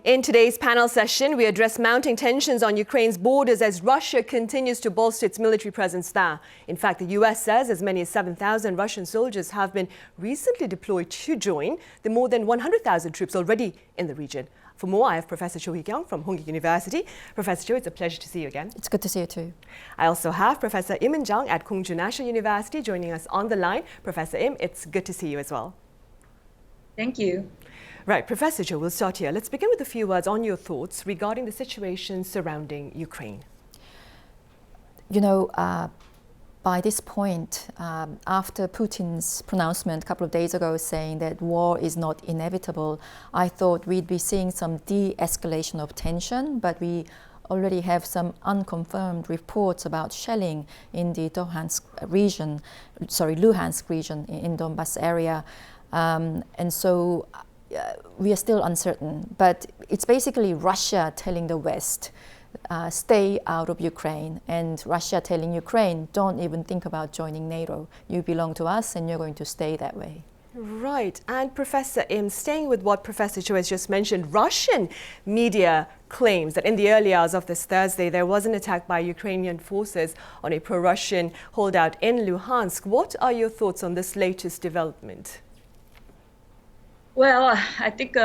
In today's panel session, we address mounting tensions on Ukraine's borders as Russia continues to bolster its military presence there. In fact, the US says as many as 7,000 Russian soldiers have been recently deployed to join the more than 100,000 troops already in the region. For more, I have Professor Cho Hee-kyung from Hongik University. Professor Cho, it's a pleasure to see you again. It's good to see you too. I also have Professor Im In-jung at Kongju National University joining us on the line. Professor Im, it's good to see you as well. Thank you. Right, Professor Cho, we'll start here. Let's begin with a few words on your thoughts regarding the situation surrounding Ukraine. You know, by this point, after Putin's pronouncement a couple of days ago saying that war is not inevitable, I thought we'd be seeing some de-escalation of tension, but we already have some unconfirmed reports about shelling in the Luhansk region in Donbas area. And so we are still uncertain, but it's basically Russia telling the West, stay out of Ukraine, and Russia telling Ukraine, don't even think about joining NATO. You belong to us and you're going to stay that way. Right, and Professor Im, staying with what Professor Cho has just mentioned, Russian media claims that in the early hours of this Thursday, there was an attack by Ukrainian forces on a pro-Russian holdout in Luhansk. What are your thoughts on this latest development? Well, I think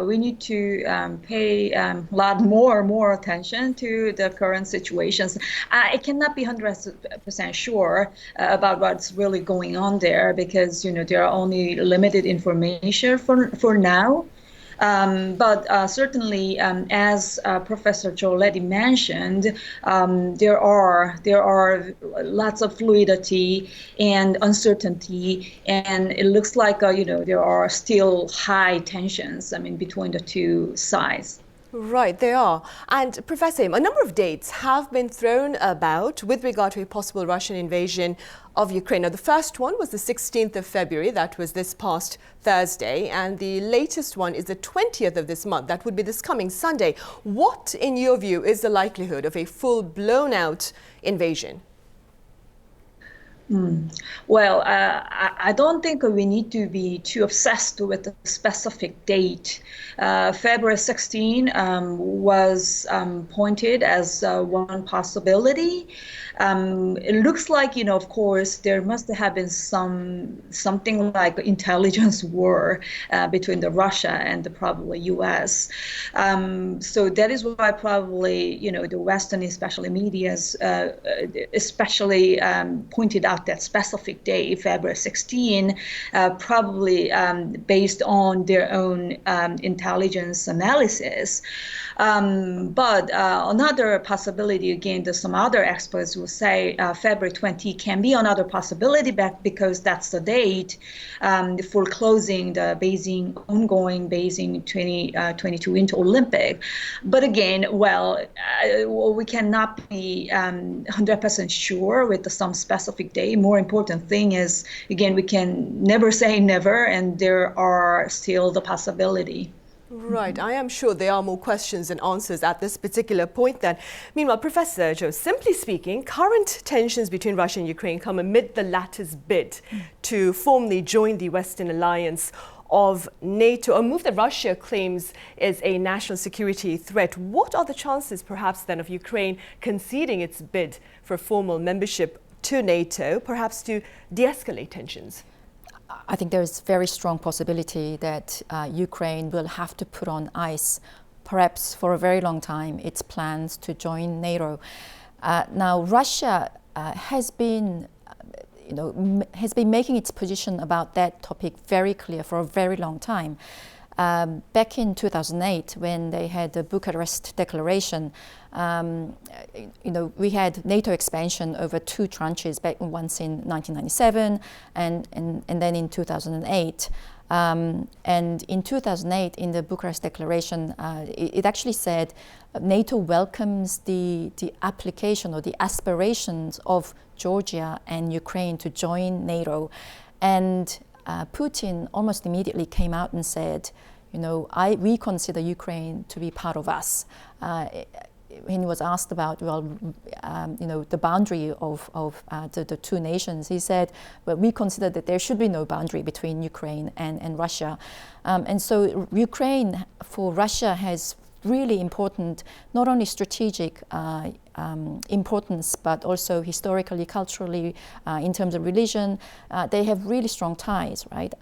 we need to pay a lot more attention to the current situations. I cannot be 100% sure about what's really going on there because, you know, there are only limited information for now. But certainly, as Professor Cho already mentioned, there are lots of fluidity and uncertainty, and it looks like you know, there are still high tensions. I mean, between the two sides. Right, they are. And Professor Im, a number of dates have been thrown about with regard to a possible Russian invasion of Ukraine. Now, the first one was the 16th of February, that was this past Thursday, and the latest one is the 20th of this month, that would be this coming Sunday. What, in your view, is the likelihood of a full blown-out invasion? Well, I don't think we need to be too obsessed with a specific date. February 16 was pointed as one possibility. It looks like, you know, of course, there must have been something like intelligence war between the Russia and the probably U.S. So that is why probably, you know, the Western, especially media's, especially pointed out that specific day, February 16, probably based on their own intelligence analysis. But another possibility, again, there's some other experts will say February 20 can be another possibility because that's the date for closing the ongoing Beijing 2022 Winter Olympic. But again, well, we cannot be 100% sure with some specific day. More important thing is, again, we can never say never, and there are still the possibility. Right, I am sure there are more questions than answers at this particular point then. Meanwhile, Professor Cho, simply speaking, current tensions between Russia and Ukraine come amid the latter's bid to formally join the Western alliance of NATO, a move that Russia claims is a national security threat. What are the chances, perhaps, then, of Ukraine conceding its bid for formal membership to NATO, perhaps to de-escalate tensions? I think there's very strong possibility that Ukraine will have to put on ice, perhaps for a very long time, its plans to join NATO. Now, Russia has been making its position about that topic very clear for a very long time. Back in 2008, when they had the Bucharest Declaration, we had NATO expansion over two tranches, once in 1997 and then in 2008. And in 2008, in the Bucharest Declaration, it actually said NATO welcomes the application or the aspirations of Georgia and Ukraine to join NATO. And Putin almost immediately came out and said, you know, we consider Ukraine to be part of us. when he was asked about, the boundary of the two nations, he said, well, we consider that there should be no boundary between Ukraine and Russia. And so Ukraine for Russia has really important, not only strategic importance, but also historically, culturally, in terms of religion. They have really strong ties, right?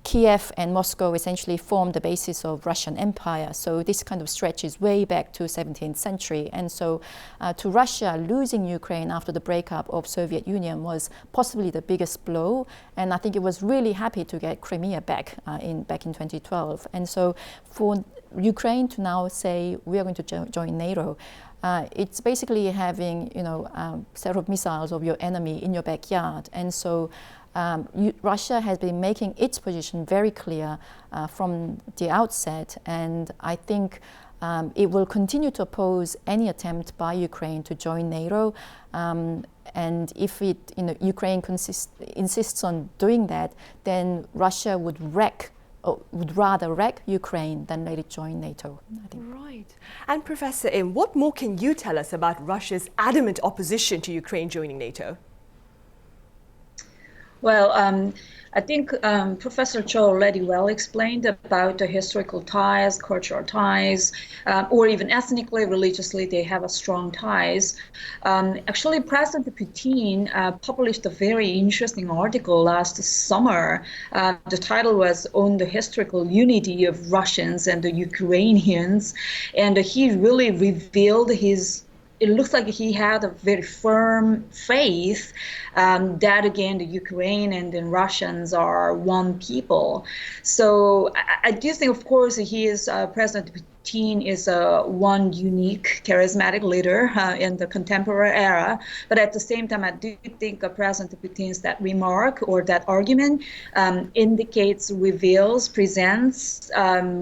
Kiev and Moscow essentially formed the basis of Russian Empire. So this kind of stretches way back to 17th century. And so to Russia, losing Ukraine after the breakup of Soviet Union was possibly the biggest blow. And I think it was really happy to get Crimea back in 2012. And so for Ukraine to now say we are going to join NATO, it's basically having a set of missiles of your enemy in your backyard. And so Russia has been making its position very clear from the outset, and I think it will continue to oppose any attempt by Ukraine to join NATO. And if Ukraine insists on doing that, then Russia would rather wreck Ukraine than let it join NATO, I think. Right. And Professor Im, what more can you tell us about Russia's adamant opposition to Ukraine joining NATO? Well, I think Professor Cho already well explained about the historical ties, cultural ties, or even ethnically, religiously, they have a strong ties. Actually, President Putin published a very interesting article last summer. The title was On the Historical Unity of Russians and the Ukrainians, and he really revealed it looks like he had a very firm faith that, again, the Ukraine and the Russians are one people. So I do think, of course, President Putin is one unique, charismatic leader in the contemporary era. But at the same time, I do think President Putin's that remark or that argument presents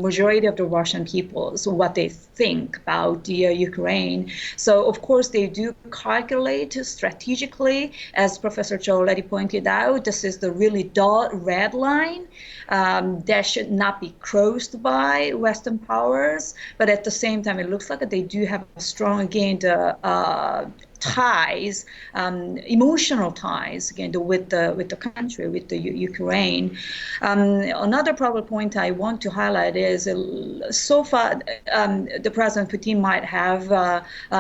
majority of the Russian people, so what they think about the Ukraine. So, of course, they do calculate strategically, as Professor Cho already pointed out. This is the really red line that should not be crossed by Western powers. But at the same time, it looks like they do have a strong, again, ties, emotional ties, again, with the country, with the Ukraine. Another probably point I want to highlight is so far the President Putin might have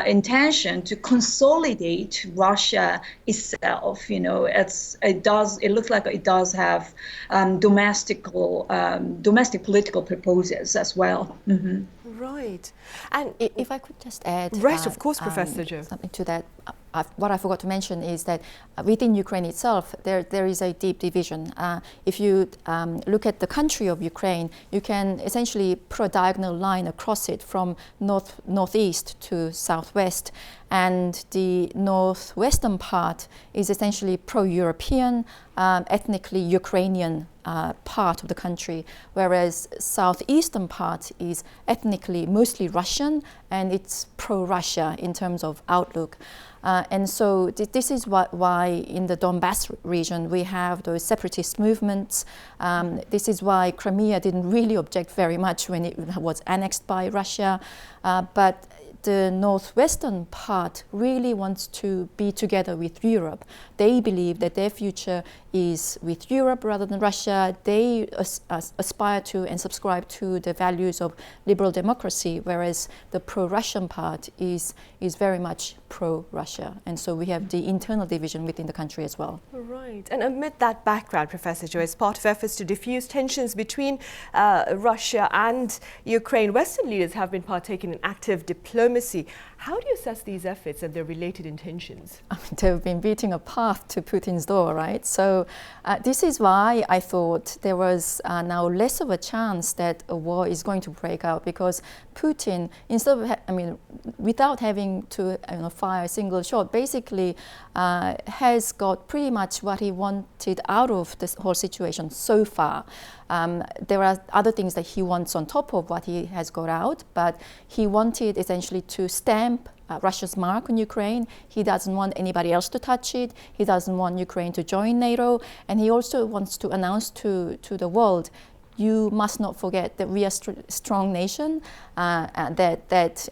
intention to consolidate Russia itself. It looks like it does have domestic political purposes as well. Mm-hmm. Right. And if I could just add, right, of course, Professor Jo. something to that. What I forgot to mention is that within Ukraine itself, there is a deep division. If you look at the country of Ukraine, you can essentially put a diagonal line across it from northeast to southwest. And the northwestern part is essentially pro-European, ethnically Ukrainian part of the country, whereas southeastern part is ethnically mostly Russian, and it's pro-Russia in terms of outlook. And so this is why in the Donbass region we have those separatist movements. This is why Crimea didn't really object very much when it was annexed by Russia. But the northwestern part really wants to be together with Europe. They believe that their future is with Europe rather than Russia. They aspire to and subscribe to the values of liberal democracy, whereas the pro-Russian part is very much pro-Russia. And so we have the internal division within the country as well. Right. And amid that background, Professor Jo, as part of efforts to diffuse tensions between Russia and Ukraine, Western leaders have been partaking in active diplomacy. How do you assess these efforts and their related intentions? They've been beating a path to Putin's door, right? So this is why I thought there was now less of a chance that a war is going to break out, because Putin, instead of, without having to fire a single shot, basically has got pretty much what he wanted out of this whole situation so far. There are other things that he wants on top of what he has got out, but he wanted essentially to stamp Russia's mark on Ukraine. He doesn't want anybody else to touch it. He doesn't want Ukraine to join NATO. And he also wants to announce to the world, you must not forget that we are a strong nation, that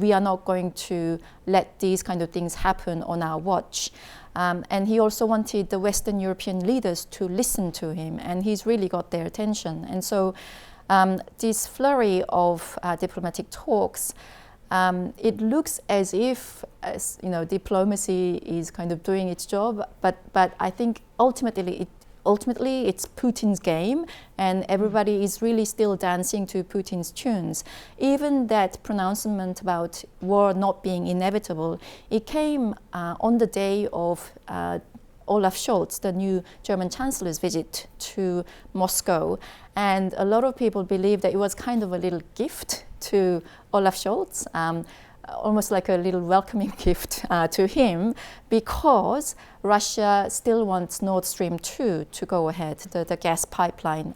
we are not going to let these kind of things happen on our watch. And he also wanted the Western European leaders to listen to him, and he's really got their attention. And so this flurry of diplomatic talks, it looks as if diplomacy is kind of doing its job, but I think ultimately it's Putin's game, and everybody is really still dancing to Putin's tunes. Even that pronouncement about war not being inevitable, it came on the day of Olaf Scholz, the new German Chancellor's visit to Moscow. And a lot of people believe that it was kind of a little gift to Olaf Scholz, almost like a little welcoming gift to him, because Russia still wants Nord Stream 2 to go ahead, the gas pipeline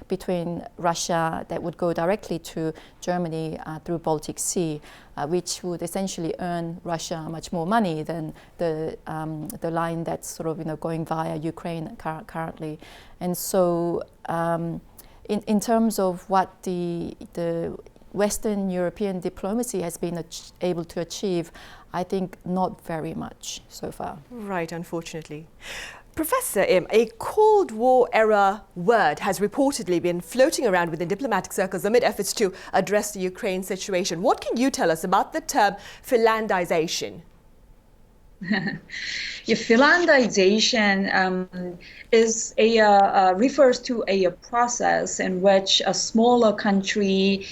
between Russia that would go directly to Germany through Baltic Sea, which would essentially earn Russia much more money than the line that's sort of going via Ukraine currently. And so in terms of what the Western European diplomacy has been able to achieve, I think not very much so far. Right, unfortunately. Professor Im, a Cold War era word has reportedly been floating around within diplomatic circles amid efforts to address the Ukraine situation. What can you tell us about the term Philandization? Philandization refers to a process in which a smaller country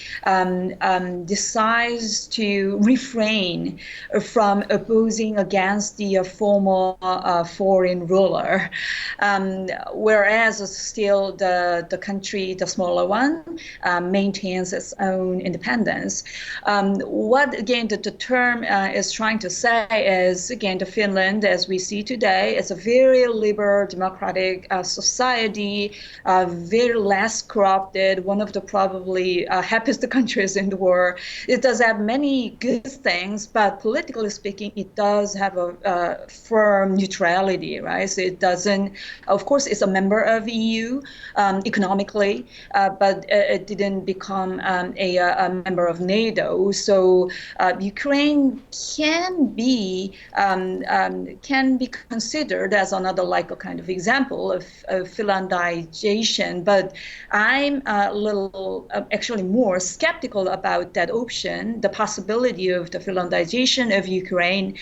decides to refrain from opposing against the former foreign ruler, whereas still the country, the smaller one, maintains its own independence. What again the term is trying to say is, again, the Finland, as we see today, is a very liberal, democratic society, very less corrupted, one of the probably happiest countries in the world. It does have many good things, but politically speaking, it does have a firm neutrality, right? So it doesn't, of course, it's a member of EU economically, but it didn't become a member of NATO. So Ukraine can be considered as another like a kind of example of Philandization, but I'm a little actually more skeptical about that option, the possibility of the Philandization of Ukraine.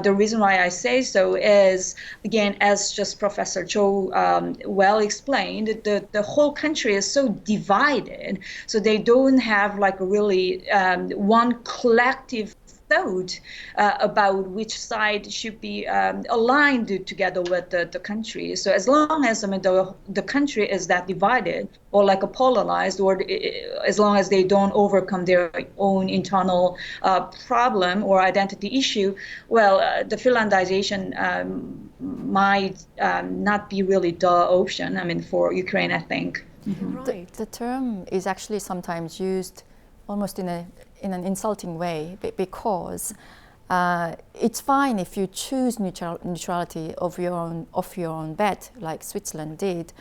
The reason why I say so is, again, as just Professor Cho well explained, the whole country is so divided, so they don't have like really one collective thought about which side should be aligned together with the country. So as long as the country is that divided or like a polarized, or as long as they don't overcome their own internal problem or identity issue, well, the Philandization might not be really the option. I mean, for Ukraine, I think. Mm-hmm. Right. The term is actually sometimes used almost in an insulting way, because it's fine if you choose neutrality of your own bet, like Switzerland did,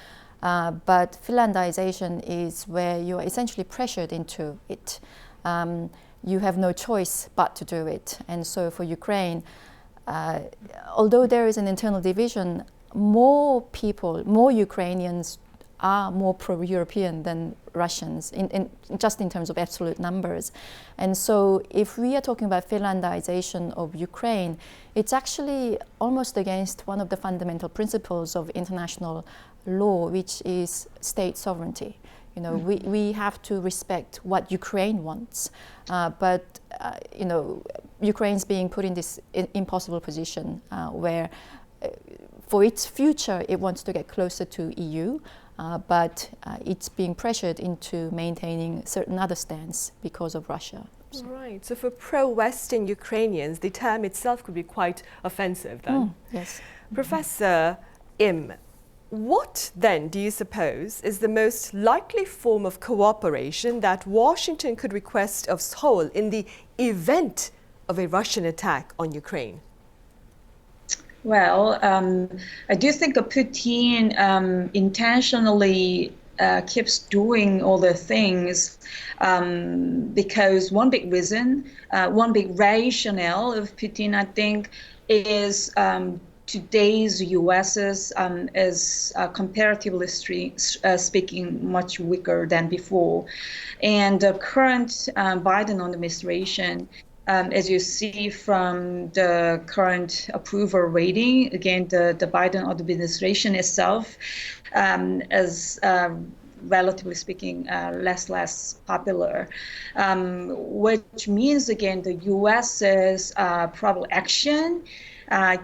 but Philandization is where you are essentially pressured into it. You have no choice but to do it. And so for Ukraine, although there is an internal division, more Ukrainians are more pro-European than Russians, just in terms of absolute numbers. And so if we are talking about Philandization of Ukraine, it's actually almost against one of the fundamental principles of international law, which is state sovereignty. We have to respect what Ukraine wants, but Ukraine's being put in this impossible position where for its future it wants to get closer to EU, but it's being pressured into maintaining certain other stance because of Russia. Right. So for pro-Western Ukrainians, the term itself could be quite offensive then. Yes. Professor Im, what then do you suppose is the most likely form of cooperation that Washington could request of Seoul in the event of a Russian attack on Ukraine? Well, I do think that Putin intentionally keeps doing all the things because one big reason, one big rationale of Putin, I think, is today's U.S. is comparatively speaking much weaker than before. And the current Biden administration, as you see from the current approval rating, again, the Biden administration itself is relatively speaking less popular, which means, again, the U.S.'s probable action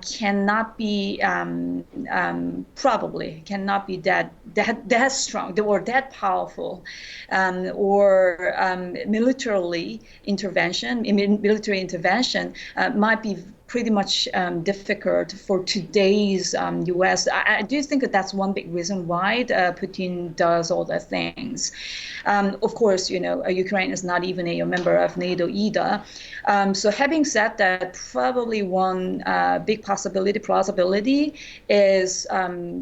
cannot be probably cannot be that strong or that powerful, or military intervention might be pretty much difficult for today's U.S. I do think that that's one big reason why Putin does all the things. Of course, Ukraine is not even a member of NATO either. So having said that, probably one big plausibility is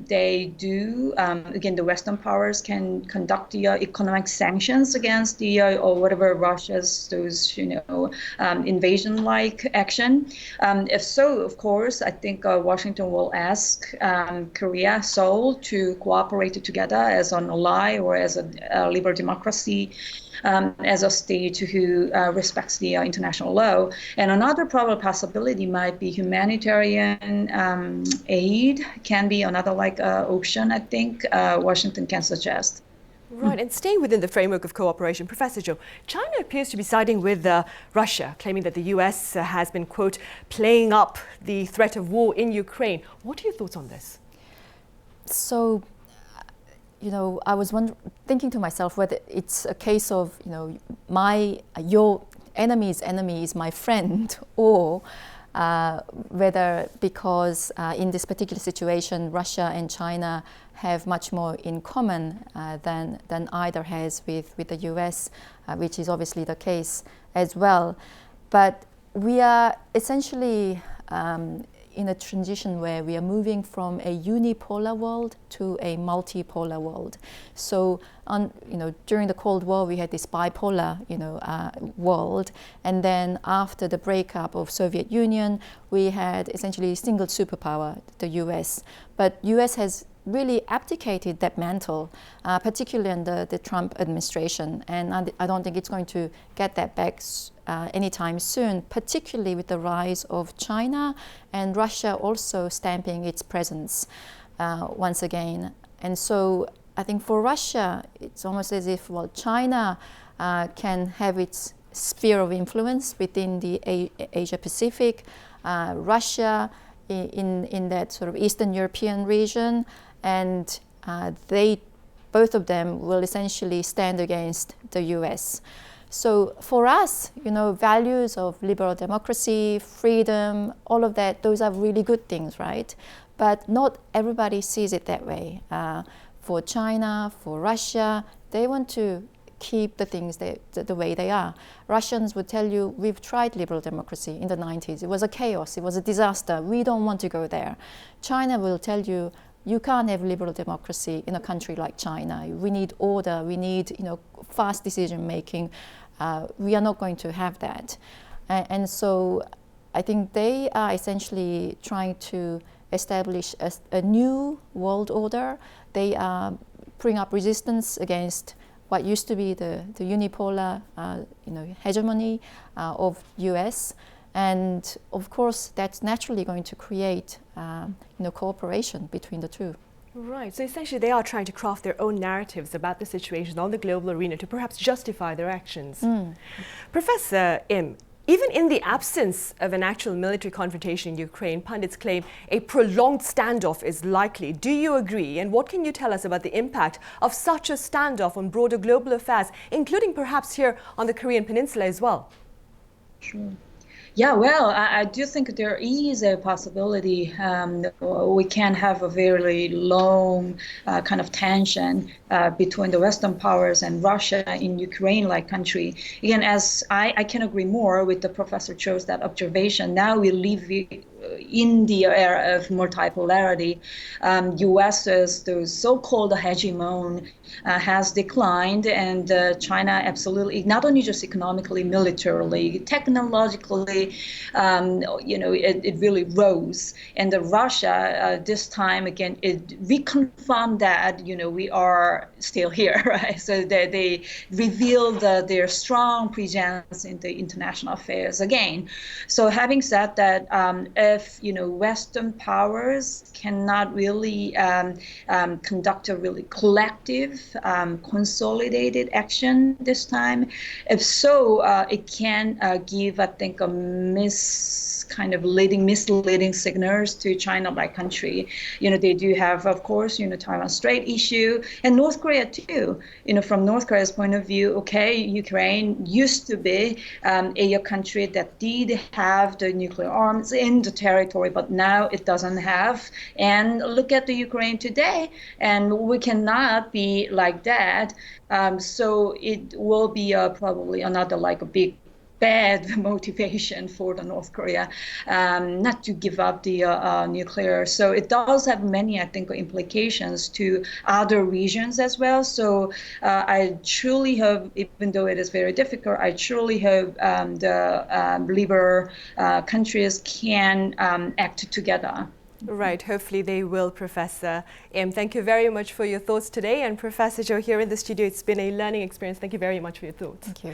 they do, again, the Western powers can conduct the economic sanctions against the or whatever Russia's those invasion-like action. If so, of course, I think Washington will ask Korea, Seoul, to cooperate together as an ally or as a liberal democracy, as a state who respects the international law. And another probable possibility might be humanitarian aid can be another option, I think, Washington can suggest. Right, and staying within the framework of cooperation, Professor Zhou, China appears to be siding with Russia, claiming that the US has been, quote, playing up the threat of war in Ukraine. What are your thoughts on this? So, I was thinking to myself whether it's a case of, your enemy's enemy is my friend, or whether because in this particular situation, Russia and China have much more in common than either has with the US, which is obviously the case as well. But we are essentially in a transition where we are moving from a unipolar world to a multipolar world. So, during the Cold War, we had this bipolar, world, and then after the breakup of Soviet Union, we had essentially a single superpower, the U.S. But U.S. has really abdicated that mantle, particularly under the Trump administration, and I don't think it's going to get that back anytime soon, particularly with the rise of China and Russia also stamping its presence once again. And so I think for Russia, it's almost as if, China can have its sphere of influence within the Asia-Pacific, Russia in that sort of Eastern European region, and both of them will essentially stand against the US. So for us, values of liberal democracy, freedom, all of that, those are really good things, right? But not everybody sees it that way. For China, for Russia, they want to keep the things the way they are. Russians would tell you, we've tried liberal democracy in the 90s. It was a chaos. It was a disaster. We don't want to go there. China will tell you, you can't have liberal democracy in a country like China. We need order. We need, fast decision making. We are not going to have that. And so I think they are essentially trying to establish a new world order. They are putting up resistance against what used to be the unipolar hegemony of US. And of course, that's naturally going to create cooperation between the two. Right, so essentially they are trying to craft their own narratives about the situation on the global arena to perhaps justify their actions. Professor Im, even in the absence of an actual military confrontation in Ukraine, pundits claim a prolonged standoff is likely. Do you agree? And what can you tell us about the impact of such a standoff on broader global affairs, including perhaps here on the Korean Peninsula as well? Sure. Yeah, well, I do think there is a possibility we can have a very long kind of tension between the Western powers and Russia in Ukraine-like country. Again, as I can agree more with the Professor Cho's that observation. Now we live in the era of multipolarity, U.S. as the so-called hegemon has declined, and China absolutely, not only just economically, militarily, technologically, it really rose. And Russia, this time again, it reconfirmed that, we are still here, right? So they revealed their strong presence in the international affairs again. So having said that, if, Western powers cannot really conduct a really collective, consolidated action this time, if so, it can give, I think, a misleading signals to China-like country. They do have, of course, Taiwan Strait issue, and North Korea too. From North Korea's point of view, okay, Ukraine used to be a country that did have the nuclear arms in the territory, but now it doesn't have. And look at the Ukraine today, and we cannot be like that. So it will be probably another a big bad motivation for the North Korea not to give up the nuclear. So it does have many, I think, implications to other regions as well. So I truly hope, even though it is very difficult, I truly hope the liberal countries can act together. Right, hopefully they will, Professor M. Thank you very much for your thoughts today. And Professor Jo here in the studio, it's been a learning experience. Thank you very much for your thoughts. Thank you.